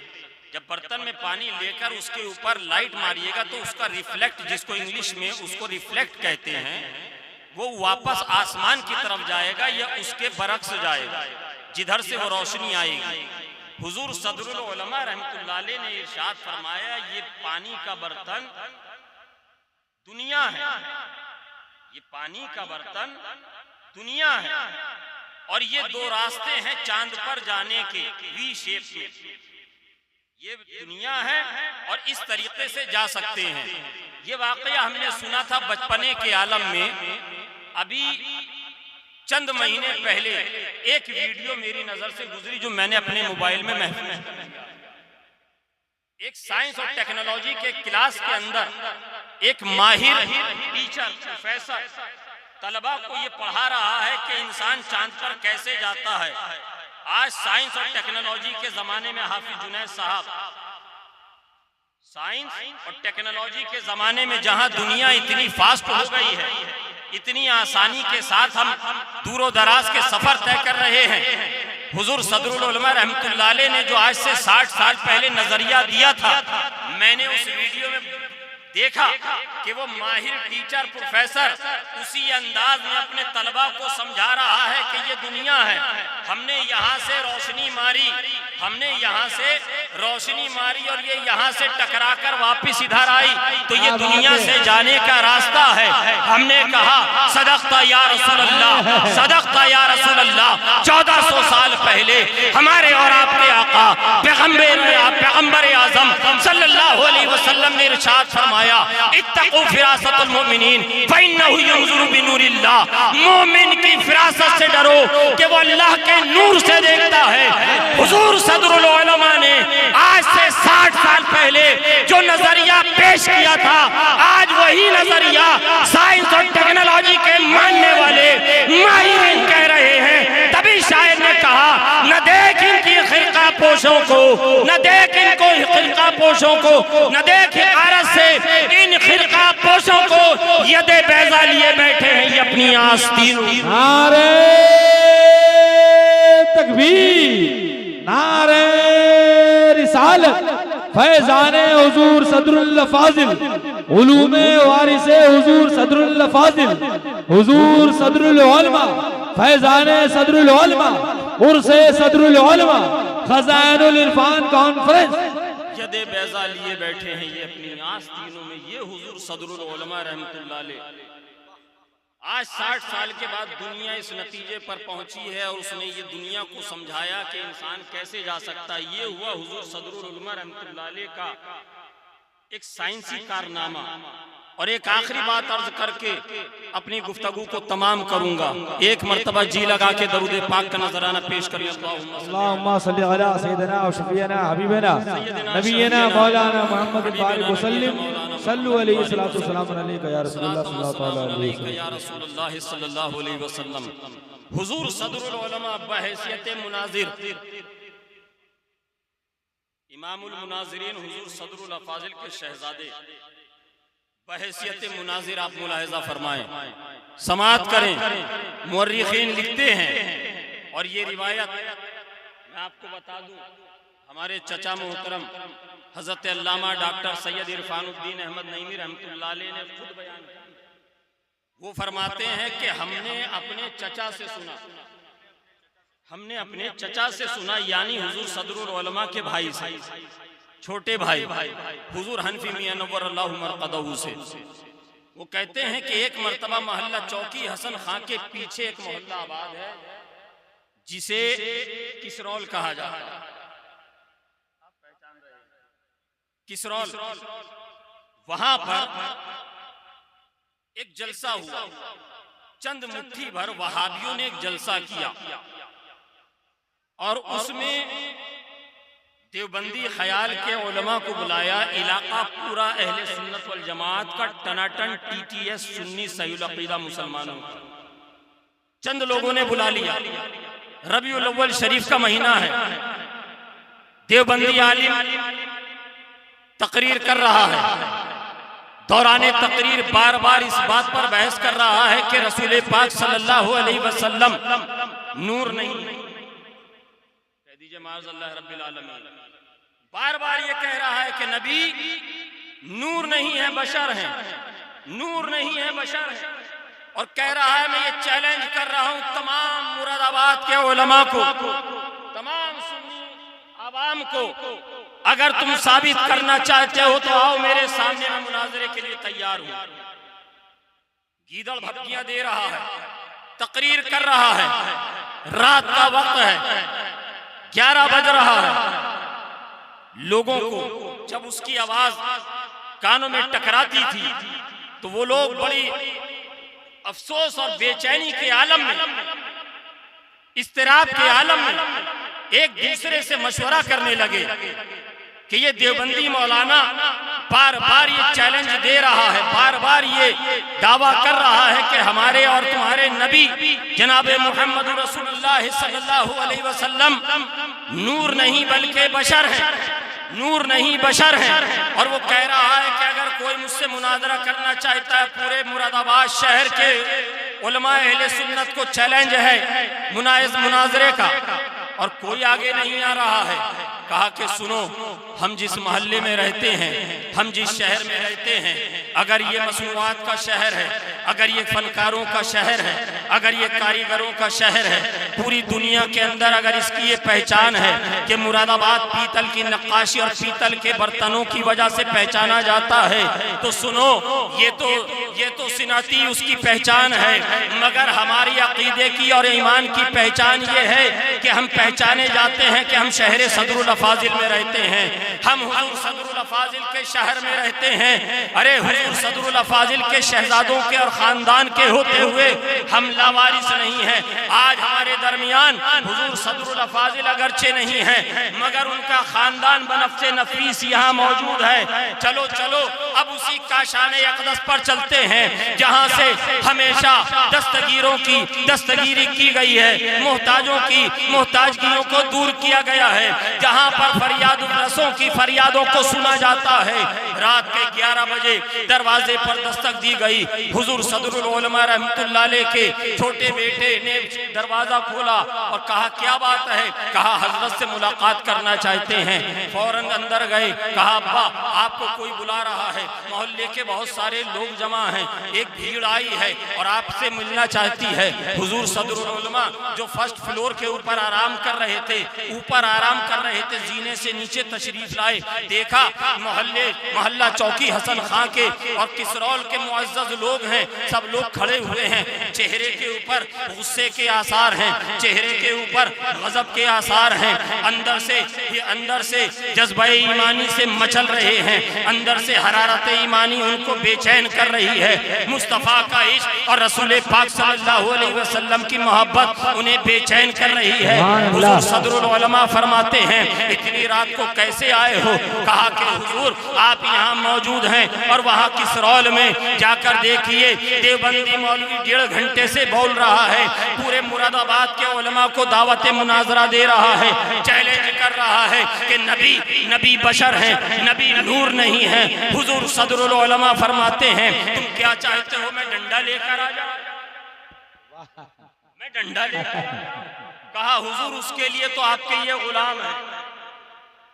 जब बर्तन में पानी लेकर उसके ऊपर लाइट मारिएगा तो उसका रिफ्लेक्ट, जिसको इंग्लिश में उसको रिफ्लेक्ट कहते हैं, वो वापस आसमान की तरफ जाएगा या उसके बरक्स जाएगा, जिधर से वो रोशनी आएगी। हुजूर सदरुल उलमा रहमतुल्लाह अलैह ने इरशाद फरमाया, ये पानी का बर्तन दुनिया है, ये पानी का बर्तन दुनिया है, और ये 2 रास्ते हैं चांद पर जाने के, वी शेप में। ये दुनिया है और इस तरीके से जा सकते हैं। ये वाकया हमने सुना था बचपने के आलम में। अभी चंद महीने पहले एक वीडियो मेरी नजर से गुजरी जो मैंने अपने मोबाइल में महफूज किया। एक साइंस और टेक्नोलॉजी के क्लास के अंदर एक माहिर टीचर प्रोफेसर तलबा को ये पढ़ा रहा है कि इंसान चांद पर कैसे जाता है। आज साइंस और टेक्नोलॉजी के जमाने में हाफिज जुनैद साहब, साइंस और टेक्नोलॉजी के जमाने में जहां दुनिया इतनी फास्ट हो गई है, इतनी आसानी के साथ हम दूरो दराज के सफर तय कर रहे हैं। हुजूर सदरुल उलमा रहमतुल्लाह अलैह ने जो आज से 60 साल पहले नजरिया दिया था, मैंने उस वीडियो में देखा कि वो माहिर टीचर प्रोफेसर उसी अंदाज में अपने तलबा को समझा रहा है कि ये दुनिया है, हमने यहाँ से रोशनी मारी, हमने यहाँ से रोशनी मारी और ये यहाँ से टकरा कर वापिस इधर आई, तो ये दुनिया से जाने का रास्ता है। हमने कहा सदक़ता या रसूल अल्लाह, सदक़ता या रसूल अल्लाह। 1400 साल पहले हमारे और आपके आका पैगंबर आज़म सल्लल्लाहु अलैहि वसल्लम ने इरशाद फरमाया, इत्तक़ू फिरासतुल मोमिनीन फ़इन्नहु यंज़ुरु बिनूरिल्लाह। मोमिन की फिरासत से डरो कि वो अल्लाह के नूर से देखता है। हुजूर सदरुल उलमा ने आज से 60 साल पहले जो नजरिया पेश किया था, आज वही नजरिया साइंस और टेक्नोलॉजी के मानने वाले माहिर कह रहे हैं। तभी शायर ने कहा, न देख इनकी खिरका पोशों को, न देख इनको खिरका पोशों को, न देख हिकारत से इन खिरका पोशों को, यदे बैजा लिए बैठे हैं ये अपनी आस्तीनों। नारे तकबीर, नारे रिसालत, फैजाने हुजूर सदरुल फाजिल, उलूमे वारिसे हुजूर सदरुल फाजिल, हुजूर सदरुल उलमा, फैजाने सदरुल उलमा, उर्से सदरुल उलमा, खजानुल इरफान कॉन्फ्रेंस। यदे बैजा लिए बैठे हैं ये अपनी आस्तीनों में, ये हुजूर सदरुल उलमा रहमतुल्लाह अलैह। आज 60 साल के बाद दुनिया इस नतीजे पर पहुंची है और उसने ये दुनिया को समझाया कि इंसान कैसे जा सकता है। ये हुआ हुजूर सदरुल उलमा रहमतुल्लाह अलैह का एक साइंसी कारनामा। और एक आखिरी बात अर्ज करके अपनी गुफ्तगू को तमाम करूंगा। एक मर्तबा जी लगा के दरूद पाक का नजराना पेश करिए। अल्लाहुम्मा सल्ली अला सय्यिदना व शफीना हबीबना नबीना मौलाना मुहम्मद बारिक वसल्लिम सल्लु अलैहि सल्लतु वस्सलाम अलैका या रसूलुल्लाह सल्लल्लाहु अलैहि वसल्लम। हुजूर सदरुल उलमा बहैसियत मुनाजिर, इमामुल मुनाजिरीन हुजूर सदरुल अफाजिल के शहजादे बहैसियत मुनाजिर आप मुलाहिजा फरमाएं, समाअत करें। मुअर्रिखीन लिखते हैं और ये रिवायत मैं आपको बता दूं, हमारे चचा मोहतरम हजरत अल्लामा डॉक्टर सैयद इरफानुद्दीन अहमद नईमी रहमतुल्लाह अलैह ने खुद बयान किया। वो फरमाते हैं कि हमने अपने चचा से सुना, हमने अपने चचा से सुना, यानी हुजूर सदरुल उलमा के भाई से, छोटे भाई हुजूर हनफी मियां नव्वरल्लाहु मरक़दहू से। वो कहते हैं कि एक मर्तबा मोहल्ला चौकी हसन खां के पीछे एक मोहल्ला आबाद है जिसे किसरौल कहा जाता है। आप पहचान रहे हैं किसरौल। वहां पर एक जलसा हुआ, चंद मुट्ठी भर वहाबियों ने एक जलसा किया और उसमें देवबंदी ख्याल के उलमा को बुलाया। इलाका पूरा अहले सुन्नत वल जमात का टनाटन टीटीएस सुन्नी सहीउल अकीदा मुसलमानों का। चंद लोगों ने बुला लिया, रबीउल अव्वल शरीफ का महीना है, देवबंदी आलिम तकरीर कर रहा है। दौराने तकरीर बार बार इस बात पर बहस कर रहा है कि रसूल पाक सल्लल्लाहु अलैहि वसल्लम नूर नहीं, कह दीजिए माज़अल्लाह रब्बिल आलमीन। बार बार ये कह रहा है कि नबी नूर नहीं है, बशर है, नूर नहीं है, बशर है। और कह रहा है मैं ये चैलेंज कर रहा हूं तमाम मुरादाबाद के उलमा को, तमाम सुन्नी आवाम को, अगर तुम साबित करना चाहते हो तो आओ मेरे सामने, मैं मुनाजरे के लिए तैयार हूं। गीदड़ भपकियां दे रहा है, तकरीर कर रहा है, रात का वक्त है, 11 बज रहा है। लोगों को जब उसकी आवाज कानों में टकराती थी तो वो लोग बड़ी अफसोस और बेचैनी के आलम में इस्तिराब के आलम में एक दूसरे से मशवरा करने लगे कि ये देवबंदी मौलाना बार बार ये चैलेंज दे रहा है, बार बार ये दावा कर रहा है कि हमारे और तुम्हारे नबी जनाब मोहम्मद रसूलुल्लाह सल्लल्लाहु अलैहि वसल्लम नूर नहीं बल्कि बशर है, नूर नहीं बशर है। और वो कह रहा है कि अगर कोई मुझसे मुनाजरा करना चाहता है, पूरे मुरादाबाद शहर के उलमा अहले सुन्नत को चैलेंज है मुनाजरे का, और कोई आगे नहीं आ रहा है। कहा कि सुनो, हम जिस मोहल्ले में रहते हैं, हम जिस शहर में रहते हैं, अगर ये मसनूआत का शहर है, अगर ये फनकारों का शहर है, अगर ये कारीगरों का शहर है, पूरी दुनिया के अंदर अगर इसकी ये पहचान है कि मुरादाबाद पीतल की नक्काशी और पीतल के बर्तनों की वजह से पहचाना जाता है, तो सुनो, ये तो सिनाती उसकी पहचान है, मगर हमारी अकीदे की और ईमान की पहचान ये है कि हम पहचाने जाते हैं कि हम शहर सदरुल अफाजिल में रहते हैं, हम हुजूर सदरुल अफाजिल के शहर में रहते हैं। अरे हुजूर सदरुल अफाजिल के शहजादों के और खानदान के होते हुए हम लावारिस नहीं हैं। आज हमारे दरमियान हुजूर सदरुल अफाजिल अगरचे नहीं है, मगर उनका खानदान बनफ्से नफीस यहाँ मौजूद है। चलो चलो अब उसी काशाने अक़दस पर चलते हैं जहाँ से हमेशा दस्तगीरों की दस्तगीरी की गई है, मोहताजों की मोहताजगियों को दूर किया गया है, जहाँ पर फरियाद रसों की फरियादों को सुना जाता है। रात के 11 बजे दरवाजे पर दस्तक दी गई। हुजूर सदरुल उलमा रहमतुल्लाह अलैह के छोटे बेटे ने दरवाजा खोला और कहा क्या बात है? कहा हजरत से मुलाकात करना चाहते हैं। फौरन अंदर गए, कहा अब्बा आपको कोई बुला रहा है, मोहल्ले के बहुत सारे लोग जमा हैं, एक भीड़ आई है और आपसे मिलना चाहती है। हुजूर सदरुल उलमा जो फर्स्ट फ्लोर के ऊपर आराम कर रहे थे, ऊपर आराम कर रहे थे, जीने से नीचे तशरीफ लाए। देखा मोहल्ला चौकी हसन खां के और किसरौल के मुअज़्ज़ज़ लोग हैं, सब लोग खड़े हुए हैं। चेहरे के ऊपर गुस्से के आसार हैं, चेहरे के ऊपर गजब के आसार हैं, अंदर से जज्बे ईमानी से मचल रहे हैं, अंदर से हरारत ईमानी उनको बेचैन कर रही है। मुस्तफ़ा का इश्क और रसूल पाक सल्लल्लाहु अलैहि वसल्लम की मोहब्बत उन्हें बेचैन कर रही है। हुजूर सदरुल उलमा फरमाते हैं इतनी रात को कैसे आए हो? कहा कि हुजूर आप यहाँ मौजूद हैं और वहाँ किसरौल में जाकर देखिए, देवबंदी मौलवी 1.5 घंटे से बोल रहा है, पूरे मुरादाबाद के उलमा को दावत मुनाजरा दे रहा है, चैलेंज कर रहा है कि नबी बशर हैं, नबी नूर नहीं है। हुजूर सदरुल उलमा फरमाते हैं तुम क्या चाहते हो मैं डंडा लेकर आ जाऊं? मैं डंडा लेकर आ जाऊं? कहा हुजूर उसके लिए तो आपके ये गुलाम है,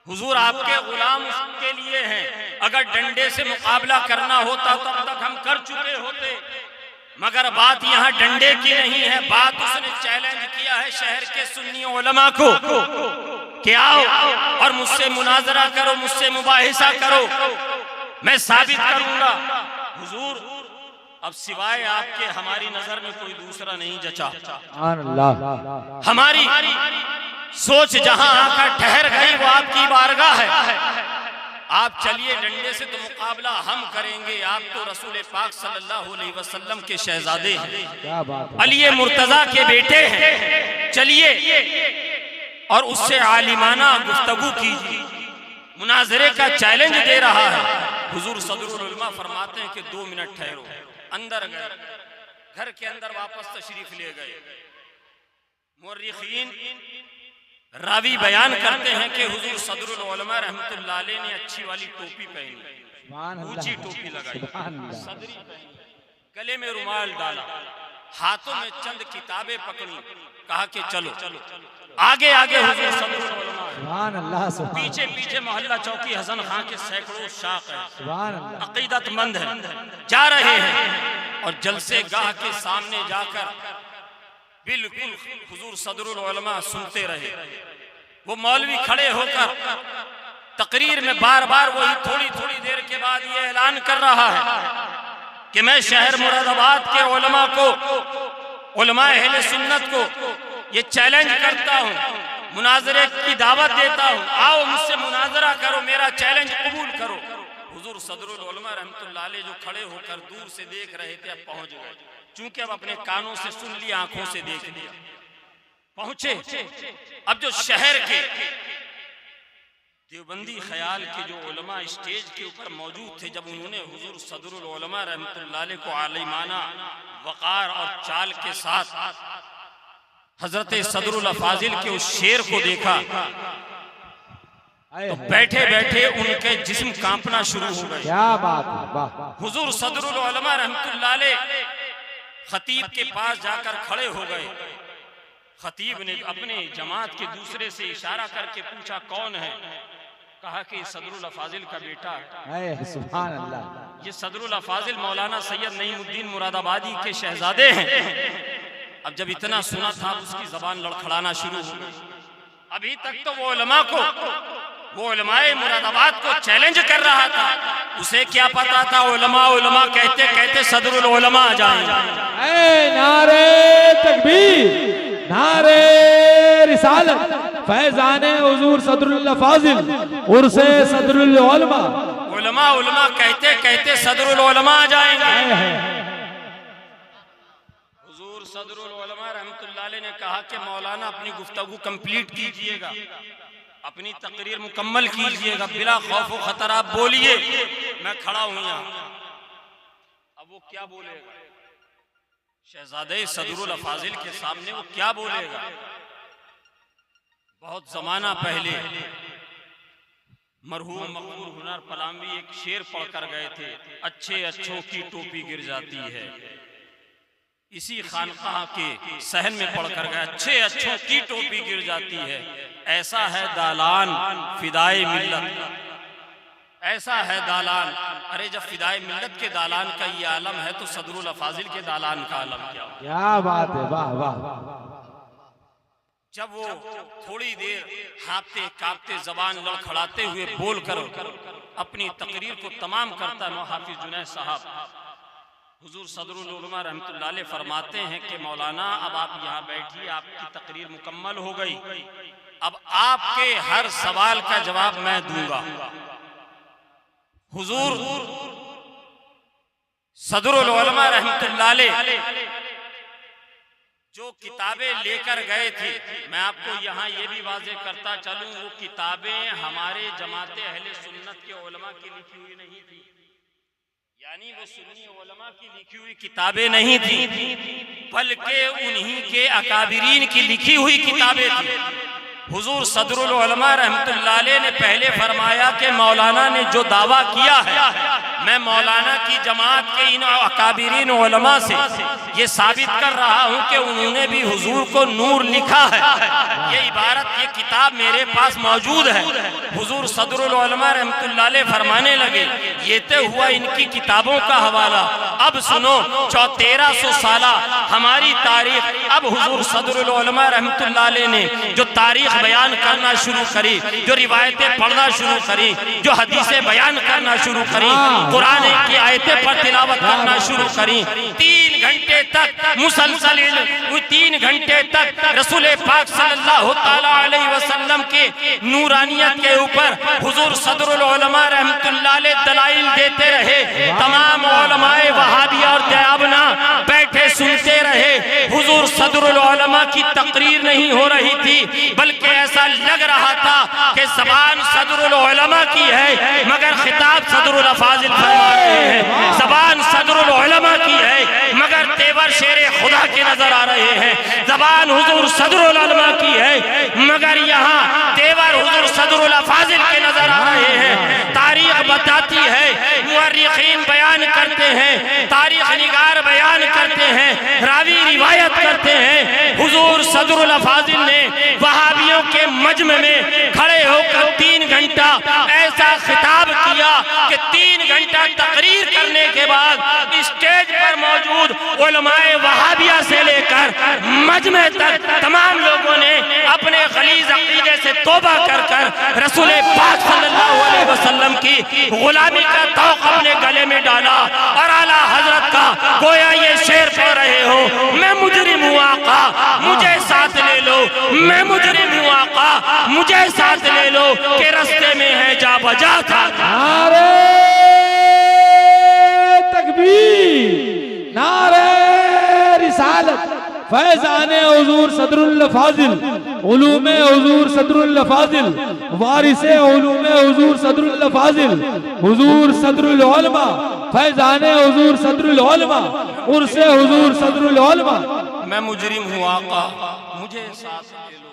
हुजूर आपके गुलाम उसके लिए हैं। अगर डंडे से मुकाबला करना होता तब तक हम कर चुके होते, मगर बात यहाँ डंडे की नहीं है, बात उसने चैलेंज किया है शहर के सुन्नी उलमा को कि आओ और मुझसे मुनाजरा करो, मुझसे मुबाहिसा करो, मैं साबित करूंगा। हुजूर अब सिवाय आपके हमारी नजर में कोई दूसरा नहीं जचा। हमारी सोच जहां आकर ठहर गई वो आपकी बारगाह है। आप चलिए डंडे से तो मुकाबला हम करेंगे, आप तो रसूल पाक सल्लल्लाहु अलैहि वसल्लम के शहजादे हैं, अली मुर्तजा के बेटे हैं, चलिए और उससे आलिमाना गुफ्तगू कीजिए। मुनाजरे का चैलेंज दे रहा है। हुजूर सदरुल उलमा फरमाते हैं कि 2 मिनट ठहरो। अंदर गए, घर के अंदर वापस तशरीफ ले गए। मुर्रिखीन रावी बयान करते हैं कि हुजूर सदरुल उलमा रहमतुल्लाह अलैह ने अच्छी वाली टोपी पहनी, ऊंची टोपी लगाई, सदरी पहनी, गले में रुमाल डाला, हाथों में चंद किताबें पकड़ी, कहा कि चलो आगे आगे हुजूर सदरुल उलमा, पीछे पीछे मोहल्ला चौकी हसन खां के सैकड़ों शाख हैं, अकीदतमंद हैं, जा रहे हैं और जलसे गाह के सामने जाकर बिल्कुल हुजूर सदरुल उलमा सुनते रहे। वो मौलवी खड़े होकर तकरीर में बार बार वही थोड़ी थोड़ी देर के बाद ये ऐलान कर रहा है कि मैं शहर मुरादाबाद के उलमा को, उलमा अहले सुन्नत को ये चैलेंज करता हूँ, मुनाजरे की दावत देता हूँ, आओ मुझसे मुनाजरा करो, मेरा चैलेंज कबूल करो। हुजूर सदरुल उलमा रहमतुल्लाह अलैह जो खड़े होकर दूर से देख रहे थे अब पहुंच गए, चूंकि अब अपने कानों से सुन लिया, आंखों से देख लिया। पहुंचे। अब जो शहर के देवबंदी ख्याल के जो उलमा स्टेज के ऊपर मौजूद थे, जब उन्होंने हुजूर सदरुल उलमा रहमतुल्लाह अलैह को आलिमाना वक़ार और चाल के साथ हजरत सदरुल अफाजिल के उस शेर को देखा तो बैठे बैठे उनके जिस्म कांपना शुरू हो गए। क्या बात है, वाह। हुजूर सदरुल उलमा रहमतुल्लाह अलैह खतीब के पास जाकर खड़े हो गए। खतीब ने अपने जमात के दूसरे से इशारा करके पूछा कौन है? कहा कि सदरुल अफाजिल का बेटा है। सुभान अल्लाह। ये सदरुल अफाजिल मौलाना सैयद नईमुद्दीन मुरादाबादी के शहजादे हैं। अब जब इतना सुना था उसकी जबान लड़खड़ाना शुरू हो गई। अभी तक तो वो उलमा को, वो उलमाए मुरादाबाद को चैलेंज कर रहा था। उसे क्या पता था उलमा उलमा कहते कहते सदरुल उलमा आ जाएंगे। नारे तकबीर, नारे रिसालत, फैजाने हुजूर सदरुल अफाजिल उर्से सदरुल उलमा। उलमा उलमा कहते कहते सदरुल उलमा आ जाएंगे। हुजूर सदरुल उलमा रहमतुल्लाह अलैह ने कहा कि मौलाना अपनी गुफ्तगू कंप्लीट कीजिएगा, अपनी तकरीर मुकम्मल कीजिएगा, बिला खौफ व खतर आप बोलिए, मैं खड़ा हूं यहाँ। अब वो क्या बोलेगा? शहजादे सदरुल अफाजिल के सामने वो क्या बोलेगा? बहुत जमाना पहले मरहूम मकबूल हुनर पलामवी एक शेर पढ़कर गए थे, अच्छे अच्छों की टोपी गिर जाती है। इसी खानकाह के सहन में पढ़कर गए, अच्छे अच्छों की टोपी गिर जाती है। ऐसा है दालान फिदाए मिल्लत, ऐसा है दालान। अरे जब फिदाए मिल्लत के दालान का ये आलम है तो सदरुल अफाजिल के दालान का आलम क्या बात है, वाह वाह। जब वो थोड़ी देर हाँफते कांपते जबान लड़खड़ाते हुए बोलकर अपनी तकरीर को तमाम करता है, हाफिज जुनैद साहब हुजूर सदरुल उलमा रहमतुल्लाह अलैह फरमाते हैं कि मौलाना अब आप यहाँ बैठिए, आपकी तकरीर मुकम्मल हो गई, अब आपके हर सवाल का जवाब मैं दूंगा। हुजूर सदरुल उलमा रहमतुल्लाह अलैह जो किताबें लेकर गए थे, मैं आपको यहाँ ये भी वाज़ेह करता चलूं, वो किताबें हमारे जमाते अहले सुन्नत के उलमा की लिखी हुई नहीं थी, यानी वो सुन्नी उलमा की लिखी हुई किताबें नहीं थी, बल्कि उन्हीं के अकाबिरीन की लिखी हुई किताबें थी। हुजूर सदरुल उलमा रहमतुल्लाह अलैह ने पहले फरमाया कि मौलाना ने जो दावा किया है, मैं मौलाना की जमात के इन अकाबिरीन उलमा से ये साबित कर रहा हूँ कि उन्होंने भी हुजूर को नूर लिखा है। ये इबारत, ये किताब मेरे पास मौजूद है। हुजूर सदरुल उलमा रहमतुल्लाह अलैह फरमाने लगे, ये तो हुआ इनकी किताबों का हवाला, अब सुनो 1300 साला हमारी तारीख। अब हुजूर सदरुल उलमा रहमतुल्लाह अलैह ने जो तारीख बयान करना शुरू करी, जो रिवायतें पढ़ना शुरू करी, जो हदीसें बयान करना शुरू करी, कुरान की आयतें पर तिलावत करना शुरू करी, 3 घंटे तक मुसलसल 3 घंटे तक रसूल पाक सल्लल्लाहु ताला अलैहि वसल्लम के नूरानियत के ऊपर हुजूर सदरुल उलमा रहमतुल्लाह अलैह दलाइल देते रहे। तमाम उलमाए वहाबिया और दयाबना बैठे सुनते रहे। हुजूर सदरुल उलमा की तकरीर नहीं हो रही थी, बल्कि ऐसा लग रहा था कि ज़बान सदरुल उलमा की है, मगर खिताब सदरुल अफाजिल फरमाते हैं। ज़बान सदरुल उलमा की है, मगर तेवर शेर खुदा के नजर आ रहे हैं। ज़बान हुजूर सदरुल उलमा की है, मगर यहाँ तेवर हुजूर सदरुल अफाजिल के नजर आ रहे हैं। तारीख बताती है, मुअर्रिखीन बयान करते हैं, तारीख निगार बयान करते हैं, रावी रिवायत करते हैं। हुजूर सदरुल अफाजिल ने वहाबियों के मजमे में खड़े होकर 3 घंटा ऐसा खिताब किया कि 3 घंटा तकरीर करने के बाद स्टेज पर मौजूद उलमाए वहाबिया से लेकर मजमे तक तमाम लोगों ने अपने गलीज अकीदे से तौबा कर कर रसूल पाक सल्लल्लाहु अलैहि वसल्लम की गुलामी का तौक अपने गले में डाला और आला हजरत का गोया ये शेर पढ़ रहे हो, मैं मुजरिम हूँ आका मुझे साथ ले लो, मैं मुजरिम हूँ आका मुझे साथ ले लो, के रास्ते में है जा बजा था। नारे तकबीर, नारे रिसालत, फैज़ाने हुजूर सदरुल फाजिल, उलूमे हुजूर सदरुल फाजिल, वारिसे उलूमे हुजूर सदरुल फाजिल, हुजूर सदरुल उलमा, फैज़ाने हुजूर सदरुल उलमा, उर्से हुजूर सदरुल उलमा। मैं मुजरिम हूँ आका, मुझे साथ ले लो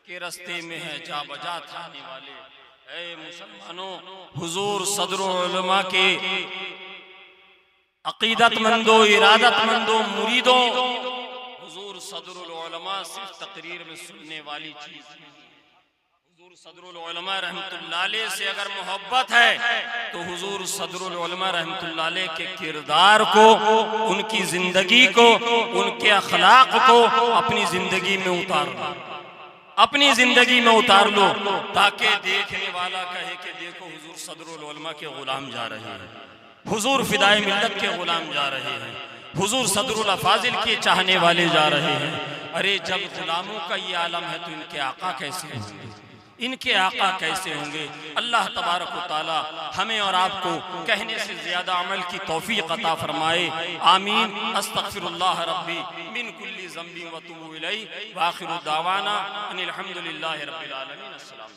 के रास्ते में है जा बजा थाने वाले। ऐ मुसलमानों, हुजूर सदरुल उलमा के अकीदतमंदो, इरादतमंदो, मुरीदों, हुजूर सदरुल उलमा सिर्फ तकरीर में सुनने वाली चीज नहीं। हुजूर सदरुल उलमा रहमतुल्लाह अलैह से अगर मोहब्बत है तो हुजूर सदरुल उलमा रहमतुल्लाह अलैह के किरदार को, उनकी जिंदगी को, उनके अखलाक को अपनी जिंदगी में उतार लो, अपनी जिंदगी में उतार लो, ताकि देखने वाला कहे कि देखो हुजूर सदरुल उलमा के गुलाम जा रहे हैं, हुजूर फिदाए मिल्लत के गुलाम जा रहे हैं, हुजूर सदरुल अफाजिल के चाहने वाले जा रहे हैं। अरे जब गुलामों का ये आलम है तो इनके आका कैसे होंगे, इनके आका कैसे होंगे। अल्लाह तबारक व तआला हमें और आपको कहने से ज्यादा अमल की तौफीक अता फरमाए। आमीन। अस्तगफिरुल्लाह रब्बी मिन कुल्ली ज़ंबी व तुबू इलैहि व आखिरु दावाना अनिल हम्दुलिल्लाहि रब्बिल आलमीन। अस्सलाम।